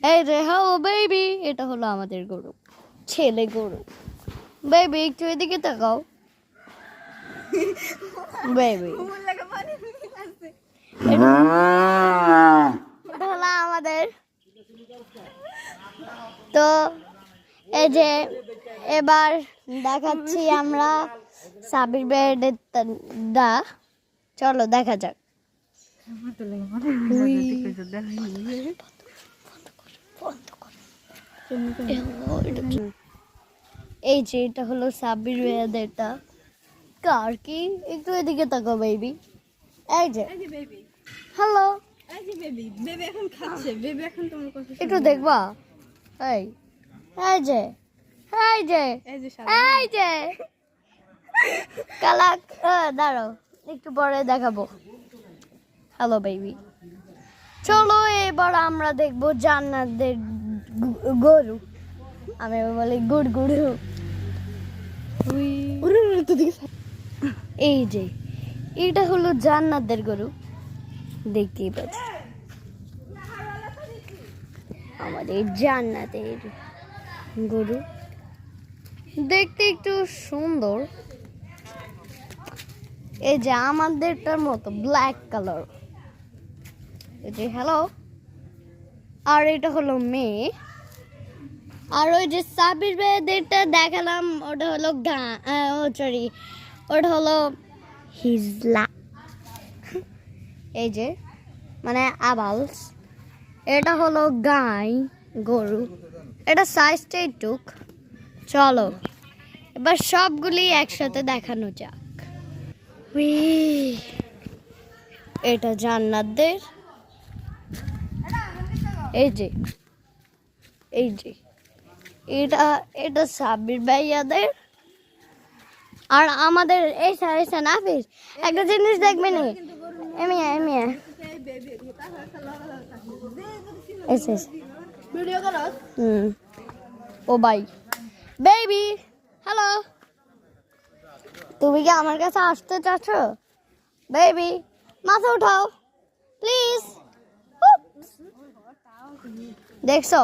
এই রে hello baby, এটা হলো আমাদের গরু, ছেলে গরু। বেবি একটু এদিকে তাকাও বেবি। এটা হলো আমাদের। তো এই যে এবার দেখাচ্ছি আমরা সাবির বেডের দা। চলো দেখা যাক। এই যে এটা হলো সাবির বেডেরটা। কার কি একটু এদিকে তাকাও বেবি। এই যে হ্যালো একটু দেখবা। এই এই যে এই যে এই যে কালাক দাঁড়াও একটু পরে দেখাবো। Hello baby. চলো এবার আমরা দেখবো জান্নাতের গরু। আমি বলি গুড় গুড়ু। এই যে এটা হলো জান্নাতের গরু, দেখতেই পাচ্ছি আমাদের জান্নাতের গরু। দেখতে একটু সুন্দর, এই যে আমাদেরটার মতো ব্ল্যাক কালার। এই যে হ্যালো। আর এটা হলো মেয়ে। আর ওই যে সাবির ভাইদেরটা দেখালাম ওটা হলো সরি ওটা হলো হিজলা। এই যে মানে আবালস। এটা হলো গাই গরু, এটা সাইজটা টুক। চলো এবার সবগুলি একসাথে দেখানো যাক। এটা জান্নাতদের। এই যে এই যে এটা এটা সাবির ভাইয়াদের। আর আমাদের এই সাইজটা নাফিস একটা জিনিস দেখবে নি এমিয়া এমিয়া ও ভাই বেবি হ্যালো, তুমি কি আমার কাছে আসতে চাচ্ছ বেবি? মাথা উঠাও প্লিজ। দেখছো